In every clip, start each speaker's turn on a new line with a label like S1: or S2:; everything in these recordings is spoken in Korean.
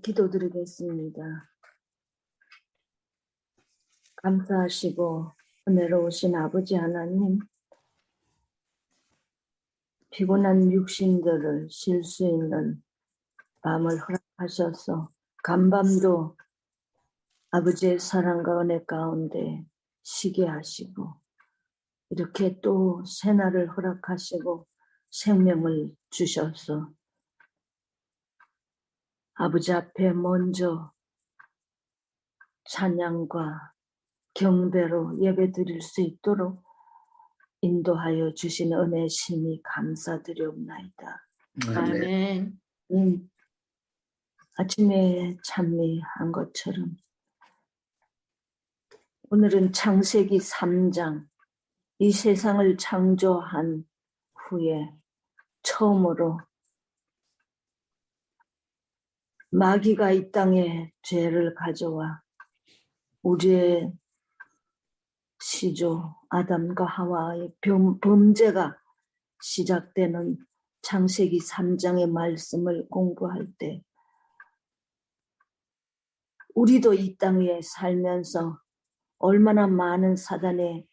S1: 기도드리겠습니다. 감사하시고 은혜로우신 아버지 하나님, 피곤한 육신들을 쉴 수 있는 밤을 허락하셔서 간밤도 아버지의 사랑과 은혜 가운데 쉬게 하시고, 이렇게 또 새날을 허락하시고 생명을 주셔서 아버지 앞에 먼저 찬양과 경배로 예배드릴 수 있도록 인도하여 주신 은혜 심히 감사드리옵나이다.
S2: 아멘.
S1: 아침에 찬미한 것처럼 오늘은 창세기 3장, 이 세상을 창조한 후에 처음으로 마귀가 이 땅에 죄를 가져와 우리의 시조 아담과 하와의 범죄가 시작되는 창세기 3장의 말씀을 공부할 때 우리도 이 땅 위에 살면서 얼마나 많은 사단의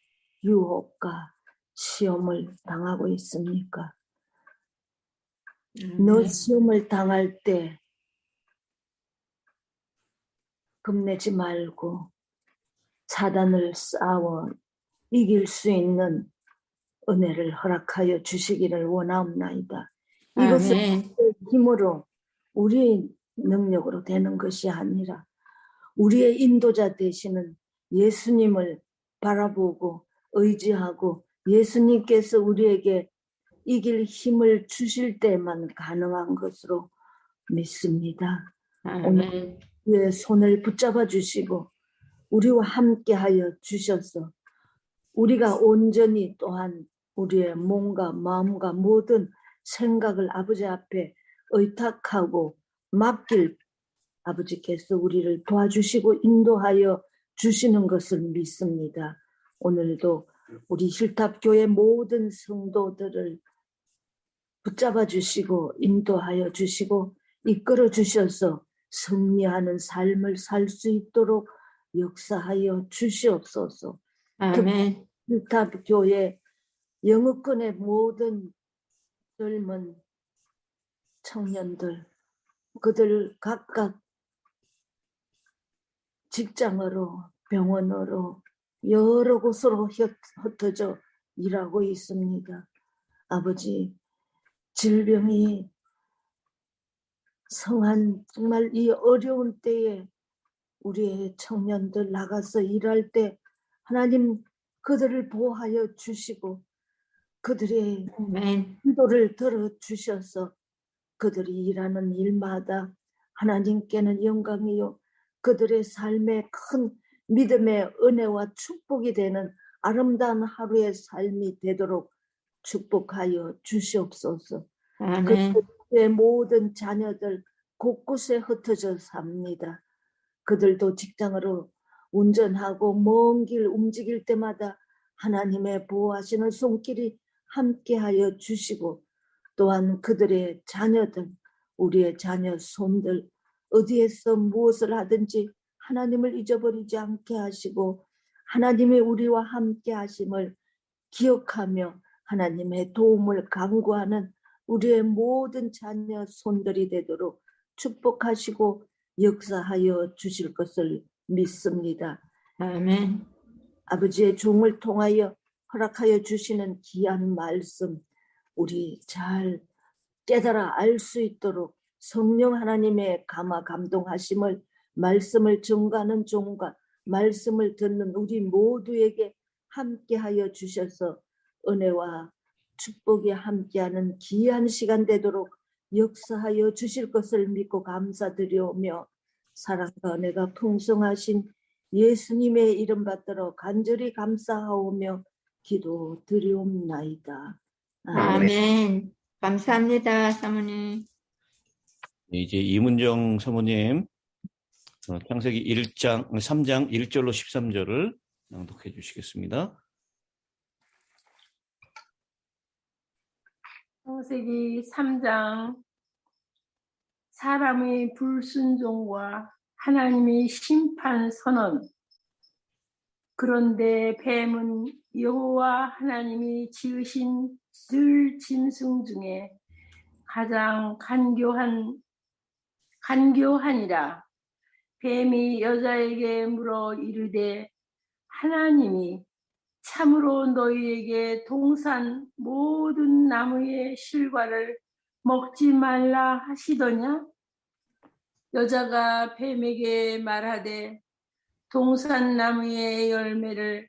S1: 유혹과 시험을 당하고 있습니까? 너 시험을 당할 때 겁내지 말고 사단을 싸워 이길 수 있는 은혜를 허락하여 주시기를 원하옵나이다. 이것은 우리의 힘으로 우리의 능력으로 되는 것이 아니라 우리의 인도자 되시는 예수님을 바라보고 의지하고 예수님께서 우리에게 이길 힘을 주실 때만 가능한 것으로 믿습니다. 오늘 우리의 손을 붙잡아 주시고 우리와 함께하여 주셔서 우리가 온전히 또한 우리의 몸과 마음과 모든 생각을 아버지 앞에 의탁하고 맡길 아버지께서 우리를 도와주시고 인도하여 주시는 것을 믿습니다. 오늘도 우리 힐탑교회 모든 성도들을 붙잡아 주시고 인도하여 주시고 이끌어 주셔서 승리하는 삶을 살 수 있도록 역사하여 주시옵소서.
S2: 아멘.
S1: 힐탑교회 영어권의 모든 젊은 청년들, 그들 각각 직장으로 병원으로 여러 곳으로 흩어져 일하고 있습니다. 아버지, 질병이 성한 정말 이 어려운 때에 우리의 청년들 나가서 일할 때 하나님 그들을 보호하여 주시고 그들의 기도를 들어주셔서 그들이 일하는 일마다 하나님께는 영광이요 그들의 삶에 큰 믿음의 은혜와 축복이 되는 아름다운 하루의 삶이 되도록 축복하여 주시옵소서. 그들의 모든 자녀들 곳곳에 흩어져 삽니다. 그들도 직장으로 운전하고 먼 길 움직일 때마다 하나님의 보호하시는 손길이 함께하여 주시고 또한 그들의 자녀들, 우리의 자녀 손들 어디에서 무엇을 하든지 하나님을 잊어버리지 않게 하시고 하나님이 우리와 함께 하심을 기억하며 하나님의 도움을 간구하는 우리의 모든 자녀 손들이 되도록 축복하시고 역사하여 주실 것을 믿습니다.
S2: 아멘.
S1: 아버지의 종을 통하여 허락하여 주시는 귀한 말씀 우리 잘 깨달아 알 수 있도록 성령 하나님의 감화 감동하심을 말씀을 증거하는 종과 말씀을 듣는 우리 모두에게 함께하여 주셔서 은혜와 축복이 함께하는 귀한 시간 되도록 역사하여 주실 것을 믿고 감사드리오며 사랑과 은혜가 풍성하신 예수님의 이름 받들어 간절히 감사하오며 기도드리옵나이다.
S2: 아멘. 감사합니다, 사모님.
S3: 이제 이문정 사모님 창세기 3장 1절로 13절을 낭독해 주시겠습니다.
S4: 창세기 3장 사람의 불순종과 하나님의 심판 선언. 그런데 뱀은 여호와 하나님이 지으신 들 짐승 중에 가장 간교하니라. 뱀이 여자에게 물어 이르되 하나님이 참으로 너희에게 동산 모든 나무의 실과를 먹지 말라 하시더냐? 여자가 뱀에게 말하되 동산 나무의 열매를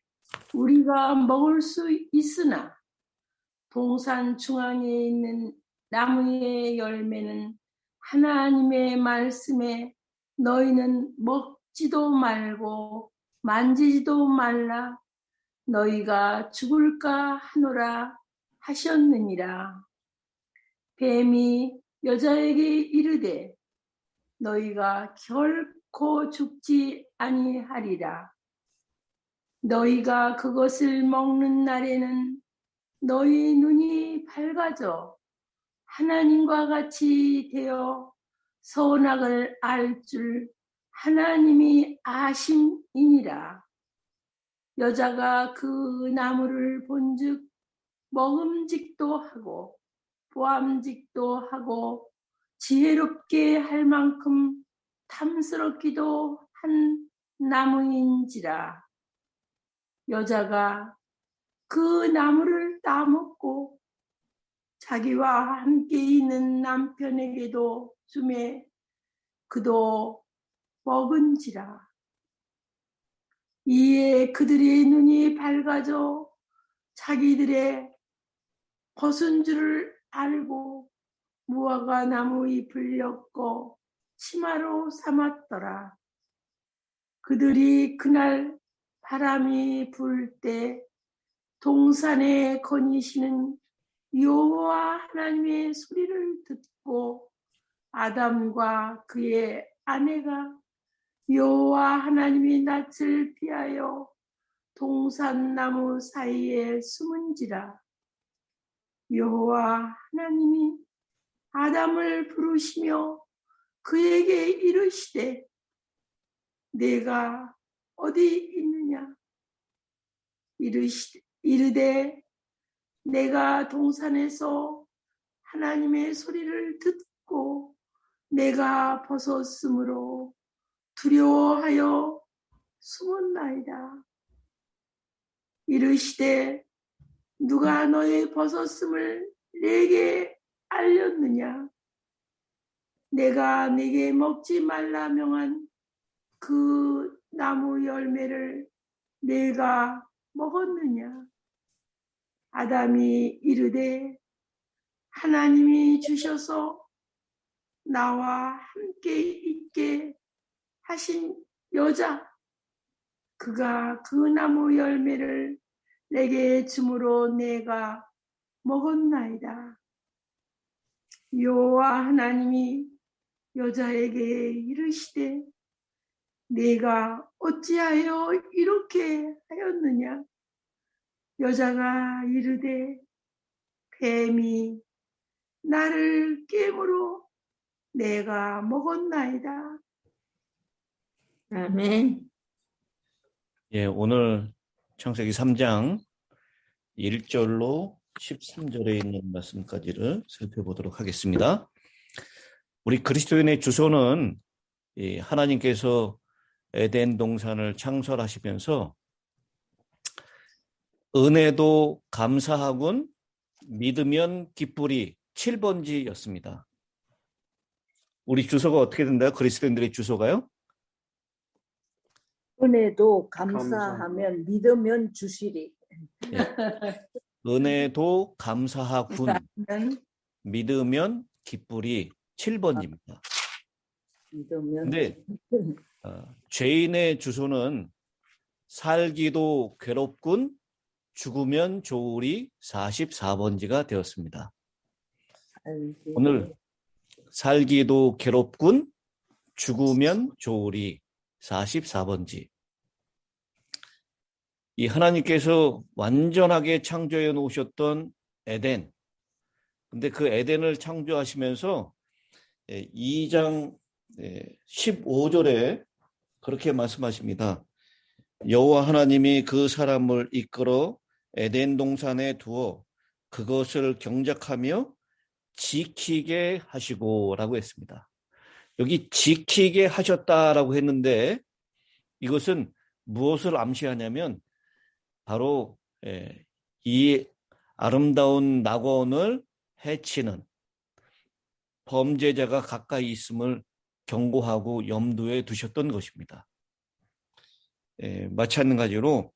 S4: 우리가 먹을 수 있으나 동산 중앙에 있는 나무의 열매는 하나님의 말씀에 너희는 먹지도 말고 만지지도 말라 너희가 죽을까 하노라 하셨느니라. 뱀이 여자에게 이르되 너희가 결코 죽지 아니하리라. 너희가 그것을 먹는 날에는 너희 눈이 밝아져 하나님과 같이 되어 선악을 알 줄 하나님이 아심이니라. 여자가 그 나무를 본즉 먹음직도 하고 보암직도 하고 지혜롭게 할 만큼 탐스럽기도 한 나무인지라. 여자가 그 나무를 따먹고 자기와 함께 있는 남편에게도 주매 그도 먹은지라. 이에 그들의 눈이 밝아져 자기들의 벗은 줄을 알고 무화과 나무 잎을 엮어 치마로 삼았더라. 그들이 그날 바람이 불 때 동산에 거니시는 여호와 하나님의 소리를 듣고 아담과 그의 아내가 여호와 하나님의 낯을 피하여 동산나무 사이에 숨은지라. 여호와 하나님이 아담을 부르시며 그에게 이르시되 내가 어디 있느냐? 이르되 내가 동산에서 하나님의 소리를 듣고 내가 벗었으므로 두려워하여 숨었나이다. 이르시되 누가 너의 벗었음을 내게 알렸느냐? 내가 네게 먹지 말라 명한 그 나무 열매를 내가 먹었느냐? 아담이 이르되 하나님이 주셔서 나와 함께 있게 하신 여자 그가 그 나무 열매를 내게 주므로 내가 먹었나이다. 여호와 하나님이 여자에게 이르시되 네가 어찌하여 이렇게 하였느냐? 여자가 이르되 뱀이 나를 깨물어 내가 먹었나이다.
S2: 아멘.
S3: 예, 오늘 창세기 3장 1절로 13절에 있는 말씀까지를 살펴보도록 하겠습니다. 우리 그리스도인의 주소는 하나님께서 에덴 동산을 창설하시면서 은혜도 감사하군 믿으면 기쁘리 7번지였습니다. 우리 주소가 어떻게 된다요? 그리스도인들의 주소가요?
S1: 은혜도 감사하면 믿으면 주시리.
S3: 예. 은혜도 감사하군 믿으면 기쁘리 7번입니다.
S1: 믿으면.
S3: 근데 죄인의 주소는 살기도 괴롭군 죽으면 좋으리 44번지가 되었습니다. 오늘 살기도 괴롭군 죽으면 좋으리 44번지. 이 하나님께서 완전하게 창조해 놓으셨던 에덴. 근데 그 에덴을 창조하시면서 2장 15절에 그렇게 말씀하십니다. 여호와 하나님이 그 사람을 이끌어 에덴 동산에 두어 그것을 경작하며 지키게 하시고라고 했습니다. 여기 지키게 하셨다라고 했는데 이것은 무엇을 암시하냐면 바로 이 아름다운 낙원을 해치는 범죄자가 가까이 있음을 경고하고 염두에 두셨던 것입니다. 마찬가지로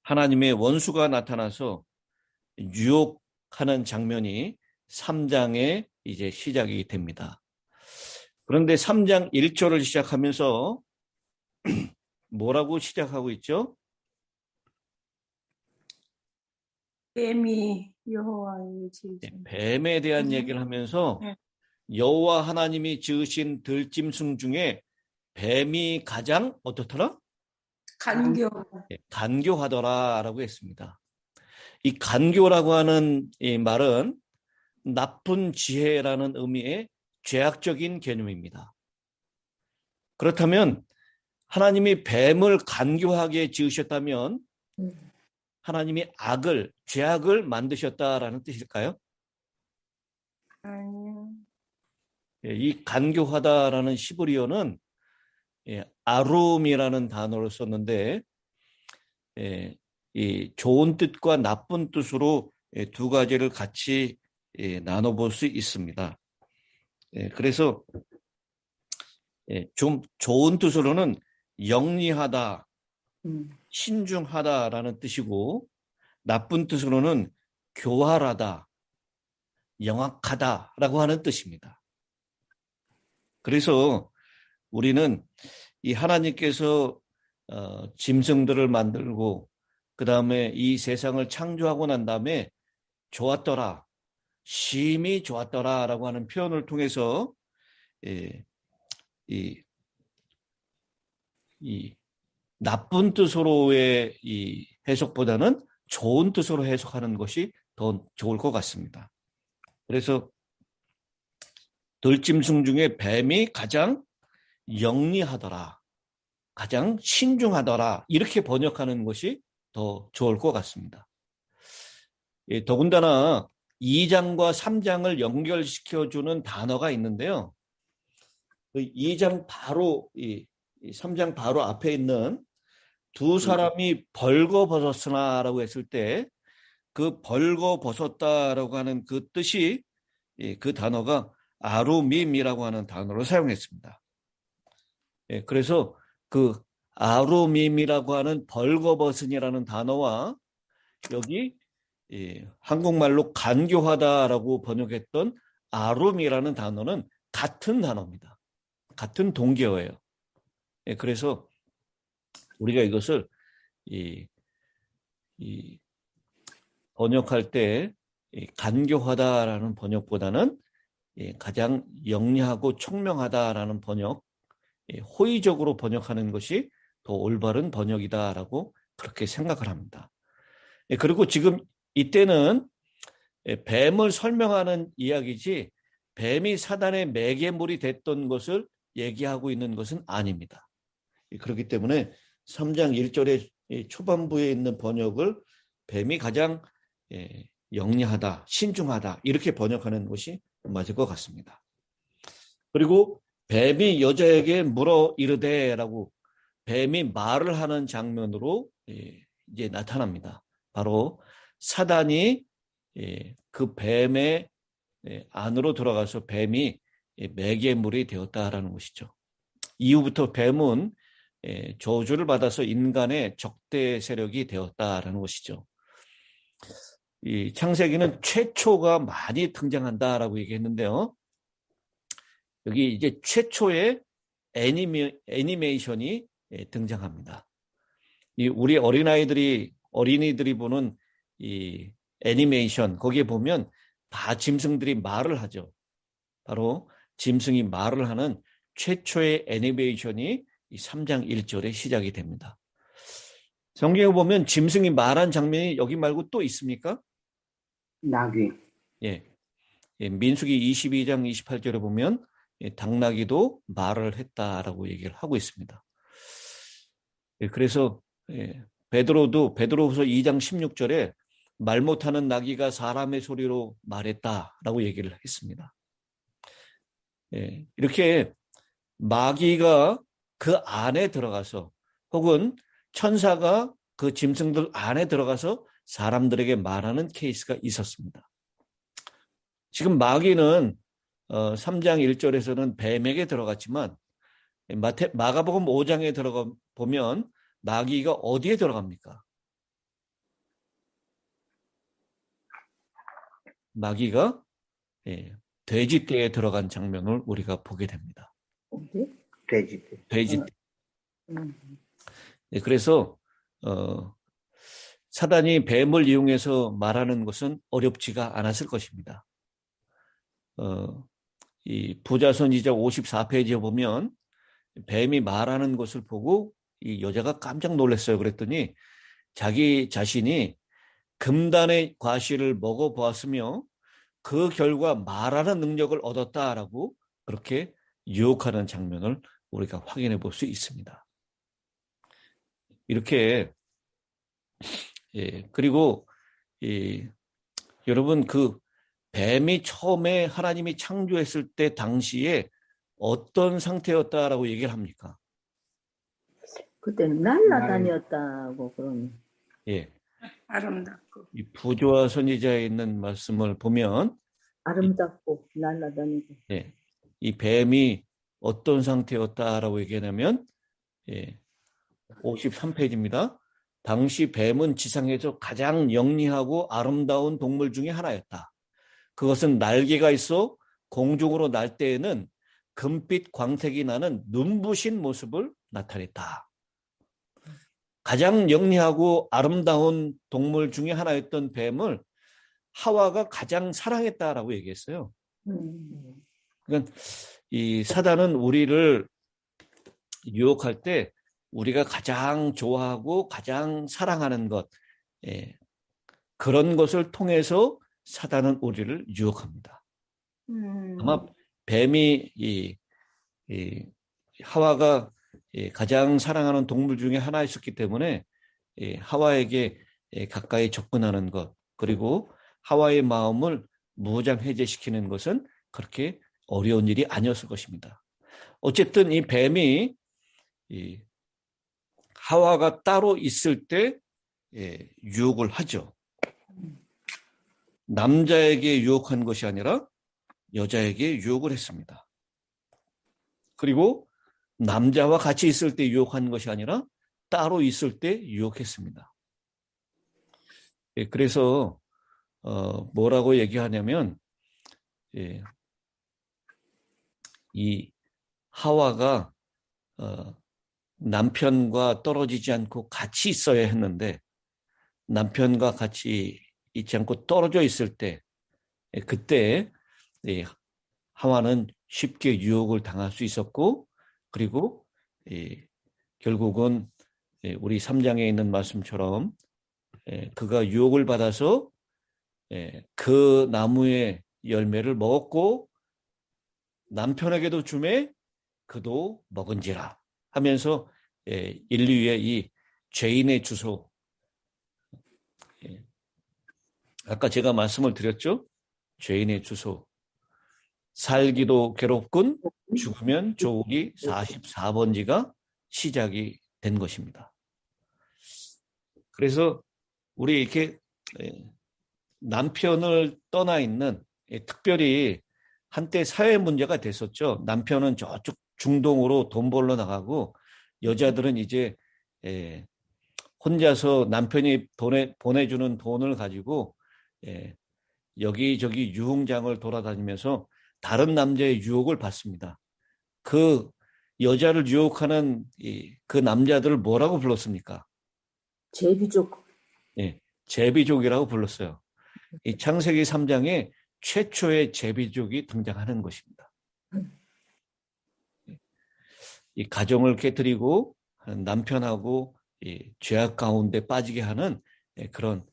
S3: 하나님의 원수가 나타나서 유혹하는 장면이 3장에 이제 시작이 됩니다. 그런데 3장 1절을 시작하면서 뭐라고 시작하고 있죠?
S4: 뱀이 여호와의 지으신
S3: 뱀에 대한 얘기를 하면서 여호와 하나님이 지으신 들짐승 중에 뱀이 가장 어떻더라? 간교하더라라고 했습니다. 이 간교라고 하는 이 말은 나쁜 지혜라는 의미의 죄악적인 개념입니다. 그렇다면 하나님이 뱀을 간교하게 지으셨다면 하나님이 죄악을 만드셨다라는 뜻일까요?
S4: 아니요.
S3: 이 간교하다라는 히브리어는 아룸이라는 단어를 썼는데 이 좋은 뜻과 나쁜 뜻으로 두 가지를 같이 나눠볼 수 있습니다. 그래서 좀 좋은 뜻으로는 영리하다, 신중하다라는 뜻이고 나쁜 뜻으로는 교활하다, 영악하다라고 하는 뜻입니다. 그래서 우리는 이 하나님께서 짐승들을 만들고 그 다음에 이 세상을 창조하고 난 다음에 좋았더라, 심히 좋았더라라고 하는 표현을 통해서 이 나쁜 뜻으로의 이 해석보다는 좋은 뜻으로 해석하는 것이 더 좋을 것 같습니다. 그래서 들짐승 중에 뱀이 가장 영리하더라, 가장 신중하더라 이렇게 번역하는 것이 더 좋을 것 같습니다. 더군다나 2장과 3장을 연결시켜주는 단어가 있는데요. 2장 바로 3장 바로 앞에 있는 두 사람이 벌거벗었으나라고 했을 때 그 벌거벗었다라고 하는 그 뜻이 그 단어가 아루밈이라고 하는 단어를 사용했습니다. 그래서 그 아루밈이라고 하는 벌거벗은이라는 단어와 여기 한국말로 간교하다라고 번역했던 아룸이라는 단어는 같은 단어입니다. 같은 동기어예요. 그래서 우리가 이것을 번역할 때 간교하다라는 번역보다는 가장 영리하고 총명하다라는 번역, 호의적으로 번역하는 것이 더 올바른 번역이다라고 그렇게 생각을 합니다. 그리고 지금 이때는 뱀을 설명하는 이야기지 뱀이 사단의 매개물이 됐던 것을 얘기하고 있는 것은 아닙니다. 그렇기 때문에 3장 1절의 초반부에 있는 번역을 뱀이 가장 영리하다, 신중하다 이렇게 번역하는 것이 맞을 것 같습니다. 그리고 뱀이 여자에게 물어 이르되라고 뱀이 말을 하는 장면으로 이제 나타납니다. 바로 사단이 그 뱀의 안으로 들어가서 뱀이 매개물이 되었다라는 것이죠. 이후부터 뱀은 저주를 받아서 인간의 적대 세력이 되었다라는 것이죠. 이 창세기는 최초가 많이 등장한다라고 얘기했는데요. 여기 이제 최초의 애니메이션이 등장합니다. 우리 어린이들이 보는 이 애니메이션 거기에 보면 다 짐승들이 말을 하죠. 바로 짐승이 말을 하는 최초의 애니메이션이 이 3장 1절에 시작이 됩니다. 성경에 보면 짐승이 말한 장면이 여기 말고 또 있습니까?
S5: 나귀.
S3: 예. 민수기 22장 28절에 보면 당나귀도 말을 했다라고 얘기를 하고 있습니다. 그래서 베드로후서 2장 16절에 말 못하는 나귀가 사람의 소리로 말했다라고 얘기를 했습니다. 이렇게 마귀가 그 안에 들어가서 혹은 천사가 그 짐승들 안에 들어가서 사람들에게 말하는 케이스가 있었습니다. 지금 마귀는 3장 1절에서는 뱀에게 들어갔지만 마가복음 5장에 들어가 보면 마귀가 어디에 들어갑니까? 마귀가 돼지떼에 들어간 장면을 우리가 보게 됩니다.
S1: 어디?
S3: 돼지떼.
S1: 음.
S3: 그래서 사단이 뱀을 이용해서 말하는 것은 어렵지가 않았을 것입니다. 이 부자선지자 54페이지에 보면 뱀이 말하는 것을 보고 이 여자가 깜짝 놀랐어요. 그랬더니 자기 자신이 금단의 과실을 먹어보았으며 그 결과 말하는 능력을 얻었다라고 그렇게 유혹하는 장면을 우리가 확인해 볼 수 있습니다. 이렇게 그리고 여러분 그 뱀이 처음에 하나님이 창조했을 때 당시에 어떤 상태였다라고 얘기를 합니까?
S1: 그때는 날라다녔다고 그런.
S4: 아름답고
S3: 이 부조와 선지자에 있는 말씀을 보면
S1: 아름답고 날라다니고.
S3: 이 뱀이 어떤 상태였다라고 얘기하냐면 53페이지입니다. 당시 뱀은 지상에서 가장 영리하고 아름다운 동물 중에 하나였다. 그것은 날개가 있어 공중으로 날 때에는 금빛 광택이 나는 눈부신 모습을 나타냈다. 가장 영리하고 아름다운 동물 중에 하나였던 뱀을 하와가 가장 사랑했다라고 얘기했어요. 그러니까 이 사단은 우리를 유혹할 때 우리가 가장 좋아하고 가장 사랑하는 것, 그런 것을 통해서 사단은 우리를 유혹합니다. 아마 뱀이 하와가 가장 사랑하는 동물 중에 하나였었기 때문에 하와에게 가까이 접근하는 것, 그리고 하와의 마음을 무장해제시키는 것은 그렇게 어려운 일이 아니었을 것입니다. 어쨌든 이 뱀이 하와가 따로 있을 때 유혹을 하죠. 남자에게 유혹한 것이 아니라 여자에게 유혹을 했습니다. 그리고 남자와 같이 있을 때 유혹한 것이 아니라 따로 있을 때 유혹했습니다. 그래서 뭐라고 얘기하냐면 이 하와가 남편과 떨어지지 않고 같이 있어야 했는데 남편과 같이 있지 않고 떨어져 있을 때 그때 하와는 쉽게 유혹을 당할 수 있었고, 그리고 결국은 우리 3장에 있는 말씀처럼 그가 유혹을 받아서 그 나무의 열매를 먹었고 남편에게도 주매 그도 먹은지라 하면서 인류의 이 죄인의 주소, 아까 제가 말씀을 드렸죠. 죄인의 주소, 살기도 괴롭군 죽으면 좋으리 44번지가 시작이 된 것입니다. 그래서 우리 이렇게 남편을 떠나 있는, 특별히 한때 사회 문제가 됐었죠. 남편은 저쪽 중동으로 돈 벌러 나가고 여자들은 이제 혼자서 남편이 보내주는 돈을 가지고 여기저기 유흥장을 돌아다니면서 다른 남자의 유혹을 받습니다. 그 여자를 유혹하는 그 남자들을 뭐라고 불렀습니까?
S1: 제비족.
S3: 제비족이라고 불렀어요. 이 창세기 3장에 최초의 제비족이 등장하는 것입니다. 이 가정을 깨뜨리고 남편하고 죄악 가운데 빠지게 하는 그런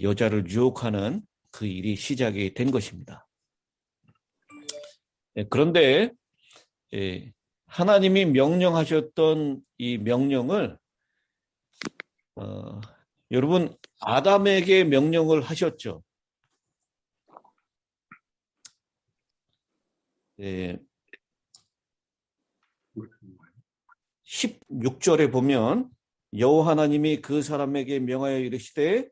S3: 여자를 유혹하는 그 일이 시작이 된 것입니다. 그런데 하나님이 명령하셨던 이 명령을 여러분 아담에게 명령을 하셨죠. 16절에 보면 여호와 하나님이 그 사람에게 명하여 이르시되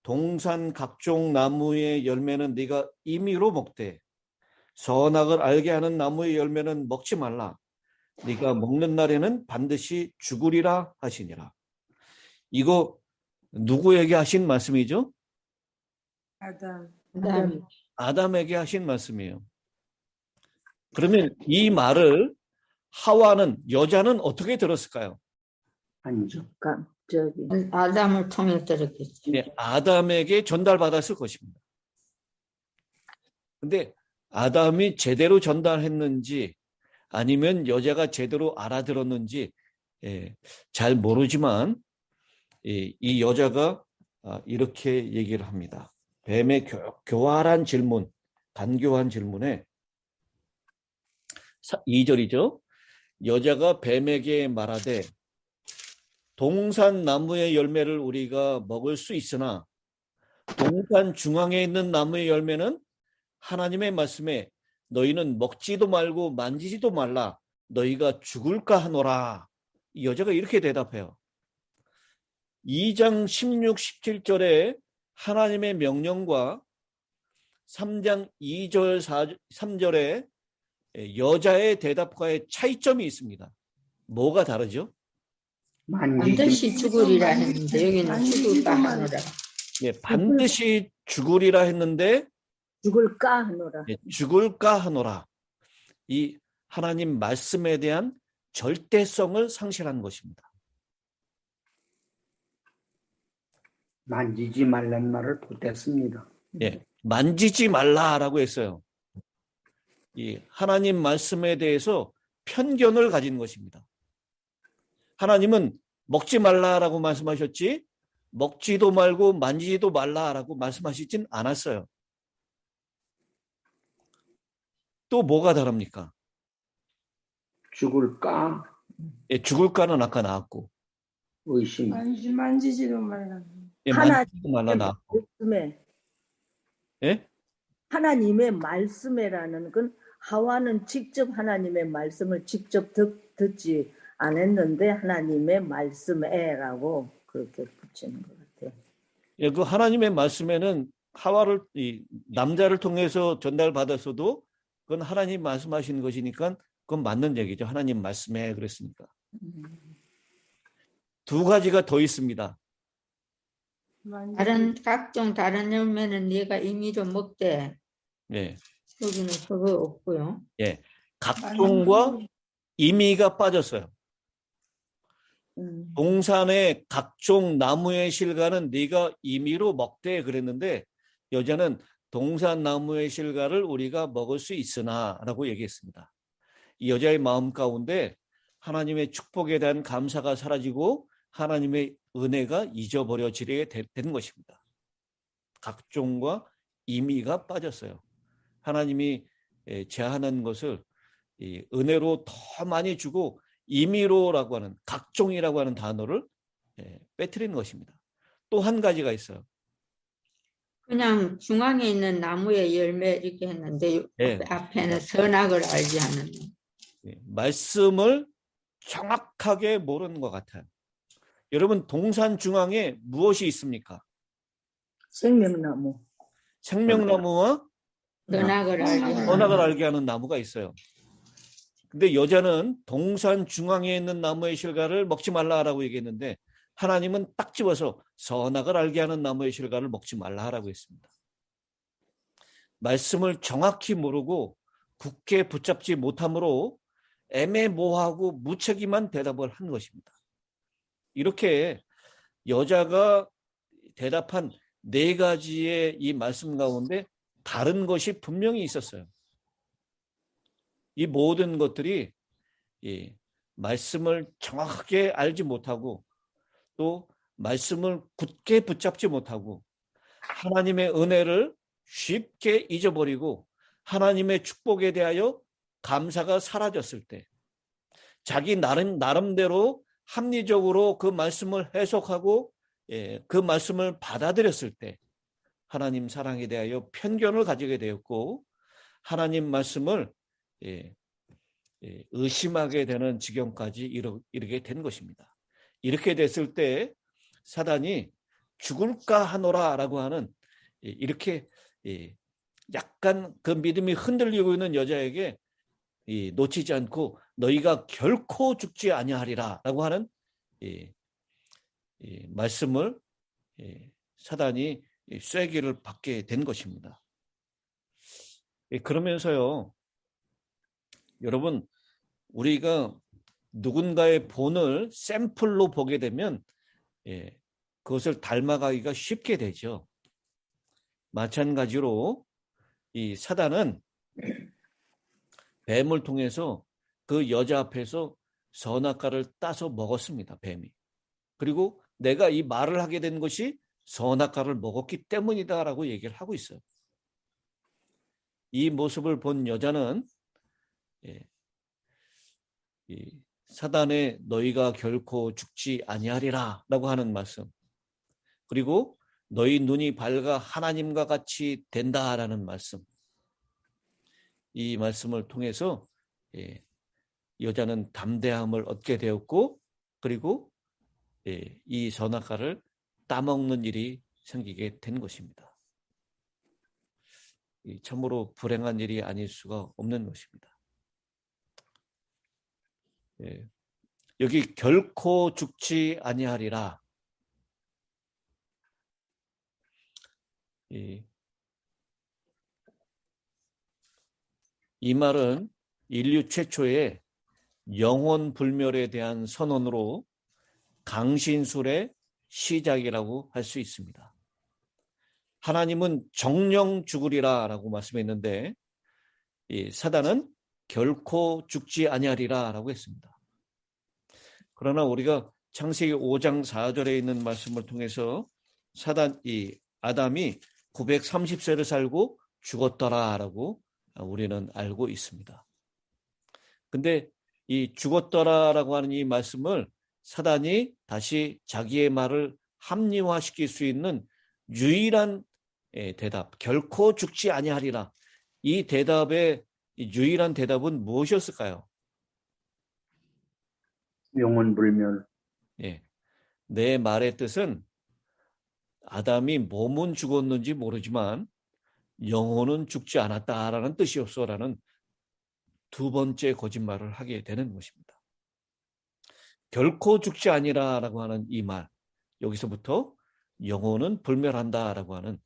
S3: 동산 각종 나무의 열매는 네가 임의로 먹되 선악을 알게 하는 나무의 열매는 먹지 말라. 네가 먹는 날에는 반드시 죽으리라 하시니라. 이거 누구에게 하신 말씀이죠?
S4: 아담.
S3: 아담에게 하신 말씀이에요. 그러면 이 말을 하와는, 여자는 어떻게 들었을까요?
S5: 아니죠.
S1: 저기
S2: 아담을 통해 들었겠지.
S3: 네, 아담에게 전달받았을 것입니다. 근데 아담이 제대로 전달했는지 아니면 여자가 제대로 알아들었는지 잘 모르지만 이 여자가 이렇게 얘기를 합니다. 뱀의 교활한 질문, 간교한 질문에 2절이죠. 여자가 뱀에게 말하되 동산 나무의 열매를 우리가 먹을 수 있으나 동산 중앙에 있는 나무의 열매는 하나님의 말씀에 너희는 먹지도 말고 만지지도 말라. 너희가 죽을까 하노라. 이 여자가 이렇게 대답해요. 2장 16, 17절에 하나님의 명령과 3장 2절, 3절에 여자의 대답과의 차이점이 있습니다. 뭐가 다르죠?
S2: 반드시 죽으리라 했는데 여기는 죽을까 하노라.
S3: 네, 반드시 죽으리라 했는데
S1: 죽을까 하노라.
S3: 죽을까 하노라. 이 하나님 말씀에 대한 절대성을 상실한 것입니다.
S5: 만지지 말란 말을 보탰습니다.
S3: 예, 만지지 말라라고 했어요. 이 하나님 말씀에 대해서 편견을 가진 것입니다. 하나님은 먹지 말라라고 말씀하셨지 먹지도 말고 만지지도 말라라고 말씀하시진 않았어요. 또 뭐가 다릅니까?
S5: 죽을까
S3: 예, 죽을까는 아까 나왔고,
S5: 의심.
S4: 만지지도 말라.
S3: 예, 만지지도 말라 나왔고,
S1: 말씀에
S3: 예?
S1: 하나님의 말씀에라는 건 하와는 직접 하나님의 말씀을 직접 듣지 않았는데 하나님의 말씀에라고 그렇게 붙이는 것 같아요.
S3: 예, 그 하나님의 말씀에는 하와를 이 남자를 통해서 전달받았어도 그건 하나님 말씀하시는 것이니까 그건 맞는 얘기죠. 하나님 말씀에 그랬으니까. 두 가지가 더 있습니다.
S2: 각종 다른 열매는 네가 임의로 먹되
S3: 예,
S2: 여기는 그거 없고요.
S3: 예, 각종과 임의가 빠졌어요. 동산의 각종 나무의 실과는 네가 임의로 먹되 그랬는데 여자는 동산 나무의 실과를 우리가 먹을 수 있으나 라고 얘기했습니다. 이 여자의 마음 가운데 하나님의 축복에 대한 감사가 사라지고 하나님의 은혜가 잊어버려지게 된 것입니다. 각종과 임의가 빠졌어요. 하나님이 제한한 것을 은혜로 더 많이 주고 임의로라고 하는 각종이라고 하는 단어를 빼뜨리는 것입니다. 또 한 가지가 있어요.
S2: 그냥 중앙에 있는 나무의 열매 이렇게 했는데
S3: 네.
S2: 앞에는 선악을 알게 하는
S3: 말씀을 정확하게 모르는 것 같아요. 여러분 동산 중앙에 무엇이 있습니까?
S1: 생명나무.
S3: 생명나무와
S2: 선악을
S3: 선악을 알게 하는 나무가 있어요. 근데 여자는 동산 중앙에 있는 나무의 실과를 먹지 말라라고 얘기했는데 하나님은 딱 집어서 선악을 알게 하는 나무의 실과를 먹지 말라라고 했습니다. 말씀을 정확히 모르고 굳게 붙잡지 못함으로 애매모호하고 무책임한 대답을 한 것입니다. 이렇게 여자가 대답한 네 가지의 이 말씀 가운데 다른 것이 분명히 있었어요. 이 모든 것들이 말씀을 정확하게 알지 못하고 또 말씀을 굳게 붙잡지 못하고 하나님의 은혜를 쉽게 잊어버리고 하나님의 축복에 대하여 감사가 사라졌을 때, 자기 나름대로 합리적으로 그 말씀을 해석하고 그 말씀을 받아들였을 때 하나님 사랑에 대하여 편견을 가지게 되었고 하나님 말씀을 의심하게 되는 지경까지 이르게 된 것입니다. 이렇게 됐을 때 사단이 죽을까 하노라라고 하는 이렇게 약간 그 믿음이 흔들리고 있는 여자에게 놓치지 않고 너희가 결코 죽지 아니하리라라고 하는 말씀을 사단이 쐐기를 받게 된 것입니다. 그러면서요, 여러분, 우리가 누군가의 본을 샘플로 보게 되면 그것을 닮아가기가 쉽게 되죠. 마찬가지로 이 사단은 뱀을 통해서 그 여자 앞에서 선악과를 따서 먹었습니다. 뱀이. 그리고 내가 이 말을 하게 된 것이 선악과를 먹었기 때문이다라고 얘기를 하고 있어요. 이 모습을 본 여자는 이 사단의 너희가 결코 죽지 아니하리라 라고 하는 말씀, 그리고 너희 눈이 밝아 하나님과 같이 된다라는 말씀, 이 말씀을 통해서 여자는 담대함을 얻게 되었고 그리고 이 선악과를 따먹는 일이 생기게 된 것입니다. 참으로 불행한 일이 아닐 수가 없는 것입니다. 여기 결코 죽지 아니하리라. 이 말은 인류 최초의 영혼 불멸에 대한 선언으로 강신술의 시작이라고 할 수 있습니다. 하나님은 정령 죽으리라 라고 말씀했는데 사단은 결코 죽지 아니하리라 라고 했습니다. 그러나 우리가 창세기 5장 4절에 있는 말씀을 통해서 아담이 930세를 살고 죽었더라라고 우리는 알고 있습니다. 근데 이 죽었더라라고 하는 이 말씀을 사단이 다시 자기의 말을 합리화시킬 수 있는 유일한 대답, 결코 죽지 아니하리라. 이 대답의 유일한 대답은 무엇이었을까요?
S5: 영원불멸.
S3: 내 말의 뜻은 아담이 몸은 죽었는지 모르지만 영혼은 죽지 않았다라는 뜻이었어라는 두 번째 거짓말을 하게 되는 것입니다. 결코 죽지 아니라라고 하는 이 말, 여기서부터 영혼은 불멸한다라고 하는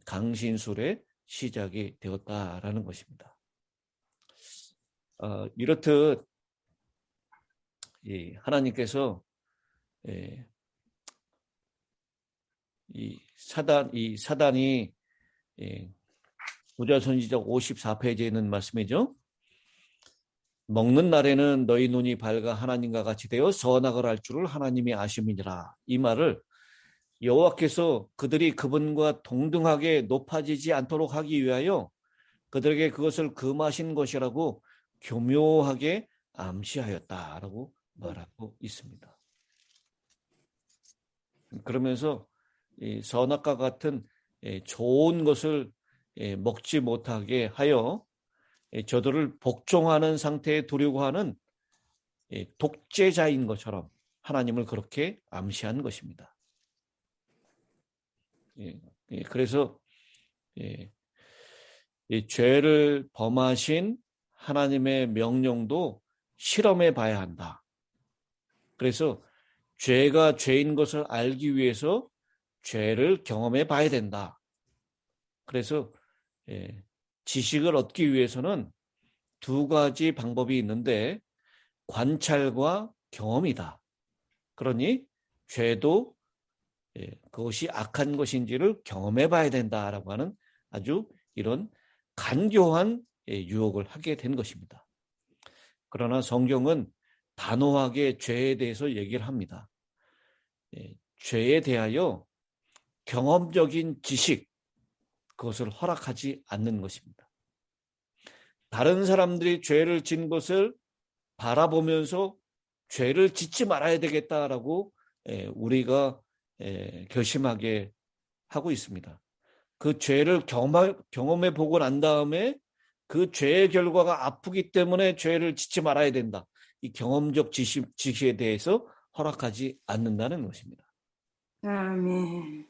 S3: 강신술의 시작이 되었다라는 것입니다. 이렇듯 하나님께서 이 사단이 부자선지자 54페이지에 있는 말씀이죠. 먹는 날에는 너희 눈이 밝아 하나님과 같이 되어 선악을 알 줄을 하나님이 아심이니라. 이 말을 여호와께서 그들이 그분과 동등하게 높아지지 않도록 하기 위하여 그들에게 그것을 금하신 것이라고 교묘하게 암시하였다라고 말하고 있습니다. 그러면서 이 선악과 같은 좋은 것을 먹지 못하게 하여 저들을 복종하는 상태에 두려고 하는 독재자인 것처럼 하나님을 그렇게 암시한 것입니다. 그래서 이 죄를 범하신 하나님의 명령도 실험해 봐야 한다. 그래서 죄가 죄인 것을 알기 위해서 죄를 경험해 봐야 된다. 그래서 지식을 얻기 위해서는 두 가지 방법이 있는데 관찰과 경험이다. 그러니 죄도 그것이 악한 것인지를 경험해 봐야 된다라고 하는 아주 이런 간교한 유혹을 하게 된 것입니다. 그러나 성경은 단호하게 죄에 대해서 얘기를 합니다. 죄에 대하여 경험적인 지식, 그것을 허락하지 않는 것입니다. 다른 사람들이 죄를 진 것을 바라보면서 죄를 짓지 말아야 되겠다라고 우리가 결심하게 하고 있습니다. 그 죄를 경험해 보고 난 다음에 그 죄의 결과가 아프기 때문에 죄를 짓지 말아야 된다. 이 경험적 지시에 대해서 허락하지 않는다는 것입니다.
S4: 아멘.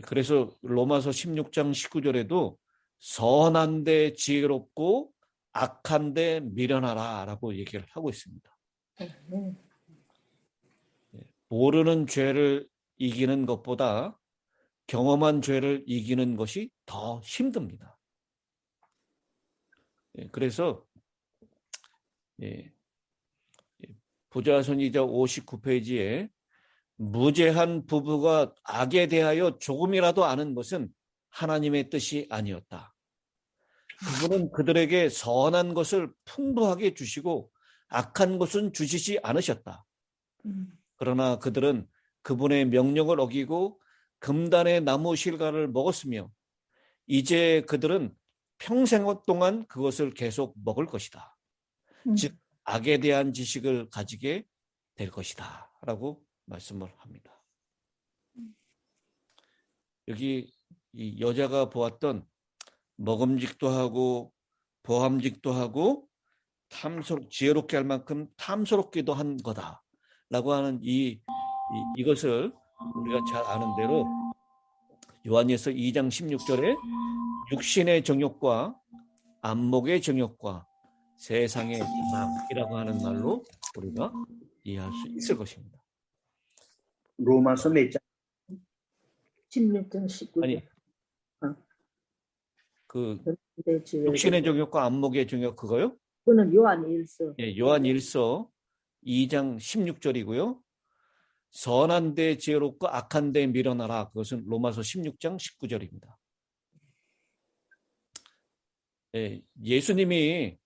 S3: 그래서 로마서 16장 19절에도 선한데 지혜롭고 악한데 미련하라 라고 얘기를 하고 있습니다. 모르는 죄를 이기는 것보다 경험한 죄를 이기는 것이 더 힘듭니다. 그래서 부자선지자 59페이지에 무죄한 부부가 악에 대하여 조금이라도 아는 것은 하나님의 뜻이 아니었다. 그분은 그들에게 선한 것을 풍부하게 주시고 악한 것은 주시지 않으셨다. 그러나 그들은 그분의 명령을 어기고 금단의 나무 실과를 먹었으며 이제 그들은 평생 동안 그것을 계속 먹을 것이다. 즉 악에 대한 지식을 가지게 될 것이다 라고 말씀을 합니다. 여기 이 여자가 보았던 먹음직도 하고 보함직도 하고 지혜롭게 할 만큼 탐스럽기도 한 거다라고 하는 이것을 우리가 잘 아는 대로 요한일서 2장 16절에 육신의 정욕과 안목의 정욕과 세상의 희망이라고 하는 말로 우리가 이해할 수 있을 것입니다.
S5: 로마서 몇 장?
S1: 16장 19절.
S3: 아니, 육신의 정욕과 안목의 정욕 그거요?
S1: 그거는 요한일서.
S3: 요한일서 2장 16절이고요. 선한 데 지혜롭고 악한 데 미련하라. 그것은 로마서 16장 19절입니다. 예수님이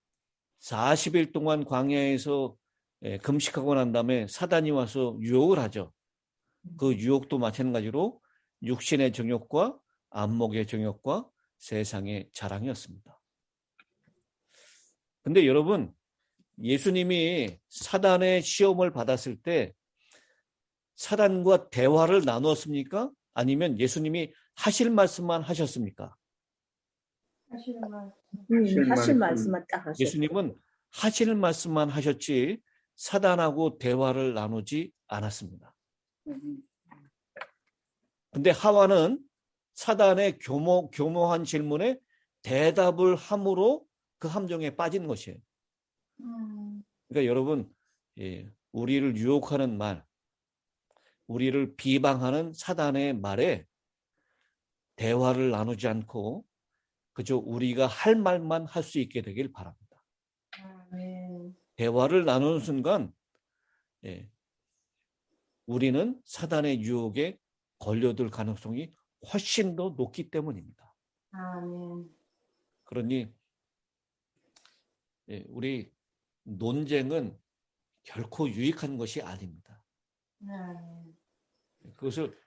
S3: 40일 동안 광야에서 금식하고 난 다음에 사단이 와서 유혹을 하죠. 그 유혹도 마찬가지로 육신의 정욕과 안목의 정욕과 세상의 자랑이었습니다. 근데 여러분, 예수님이 사단의 시험을 받았을 때 사단과 대화를 나누었습니까? 아니면 예수님이 하실 말씀만 하셨습니까?
S1: 하실 말씀만 딱 하셨어요.
S3: 예수님은 하실 말씀만 하셨지 사단하고 대화를 나누지 않았습니다. 근데 하와는 사단의 교모한 질문에 대답을 함으로 그 함정에 빠진 것이에요. 그러니까 여러분, 우리를 유혹하는 말, 우리를 비방하는 사단의 말에 대화를 나누지 않고 그저 우리가 할 말만 할 수 있게 되길 바랍니다. 대화를 나누는 순간 우리는 사단의 유혹에 걸려들 가능성이 훨씬 더 높기 때문입니다. 그러니 우리 논쟁은 결코 유익한 것이 아닙니다. 그것을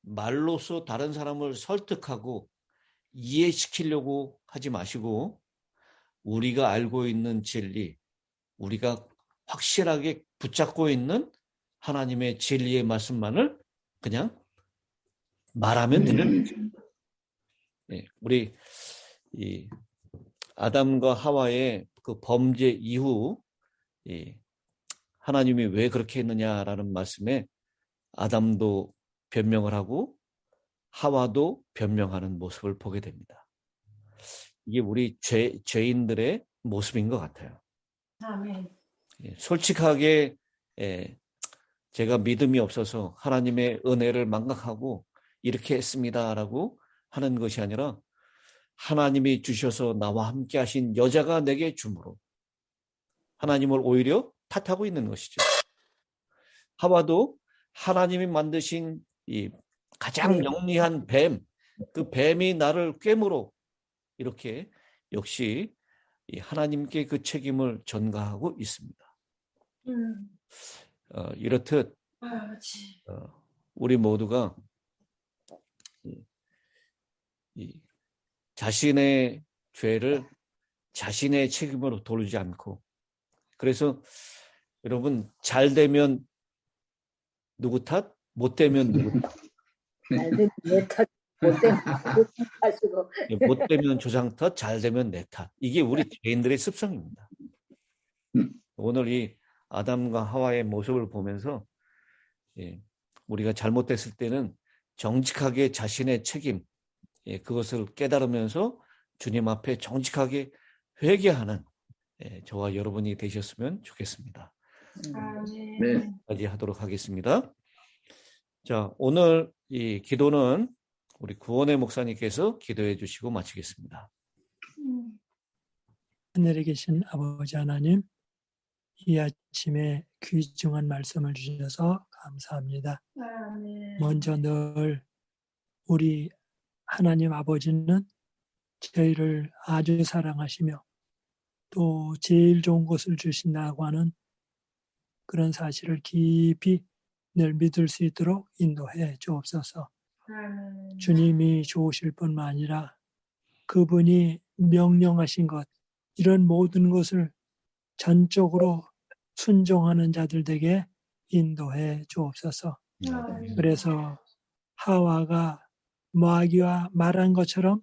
S3: 말로써 다른 사람을 설득하고 이해시키려고 하지 마시고 우리가 알고 있는 진리, 우리가 확실하게 붙잡고 있는 하나님의 진리의 말씀만을 그냥 말하면 되는 것입니다. 우리 이 아담과 하와의 그 범죄 이후 하나님이 왜 그렇게 했느냐라는 말씀에 아담도 변명을 하고 하와도 변명하는 모습을 보게 됩니다. 이게 우리 죄인들의 모습인 것 같아요. 솔직하게 제가 믿음이 없어서 하나님의 은혜를 망각하고 이렇게 했습니다라고 하는 것이 아니라 하나님이 주셔서 나와 함께 하신 여자가 내게 주므로 하나님을 오히려 탓하고 있는 것이죠. 하와도 하나님이 만드신 이 가장 영리한 뱀, 그 뱀이 나를 꿰물어 이렇게 역시 하나님께 그 책임을 전가하고 있습니다. 이렇듯 우리 모두가 자신의 죄를 자신의 책임으로 돌리지 않고, 그래서 여러분 잘 되면 누구 탓? 못 되면 누구 탓?
S1: 잘 되면 내 탓, 못 되면 내 탓으로.
S3: 못 되면 조상 탓, 잘 되면 내 탓. 이게 우리 죄인들의 습성입니다. 오늘 이 아담과 하와의 모습을 보면서 우리가 잘못됐을 때는 정직하게 자신의 책임, 그것을 깨달으면서 주님 앞에 정직하게 회개하는 저와 여러분이 되셨으면 좋겠습니다.
S5: 네.
S3: 까지 하도록 하겠습니다. 자, 오늘 이 기도는 우리 구원의 목사님께서 기도해 주시고 마치겠습니다.
S6: 하늘에 계신 아버지 하나님, 이 아침에 귀중한 말씀을 주셔서 감사합니다. 먼저 늘 우리 하나님 아버지는 저희를 아주 사랑하시며 또 제일 좋은 것을 주신다고 하는 그런 사실을 깊이 늘 믿을 수 있도록 인도해 주옵소서. 주님이 좋으실 뿐만 아니라 그분이 명령하신 것, 이런 모든 것을 전적으로 순종하는 자들 되게 인도해 주옵소서. 그래서 하와가 마귀와 말한 것처럼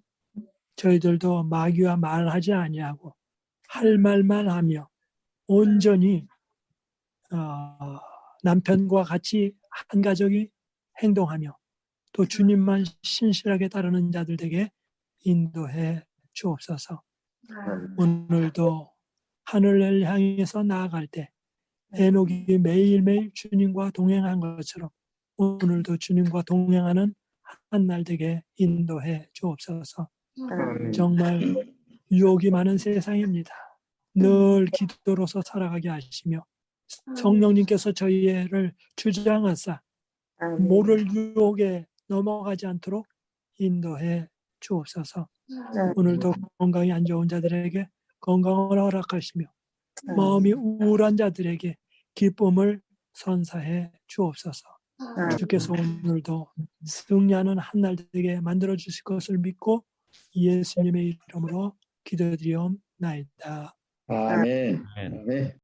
S6: 저희들도 마귀와 말하지 아니하고 할 말만 하며 온전히 남편과 같이 한 가족이 행동하며 또 주님만 신실하게 따르는 자들 되게 인도해 주옵소서. 오늘도 하늘을 향해서 나아갈 때 에녹이 매일매일 주님과 동행한 것처럼 오늘도 주님과 동행하는 한 날 되게 인도해 주옵소서. 정말 유혹이 많은 세상입니다. 늘 기도로서 살아가게 하시며 성령님께서 저희를 주장하사 모를 유혹에 넘어가지 않도록 인도해 주옵소서. 오늘도 건강이 안 좋은 자들에게 건강을 허락하시며 마음이 우울한 자들에게 기쁨을 선사해 주옵소서. 주께서 오늘도 승리하는 한 날 되게 만들어 주실 것을 믿고 예수님의 이름으로 기도드리옵나이다.
S5: 아멘. 아멘.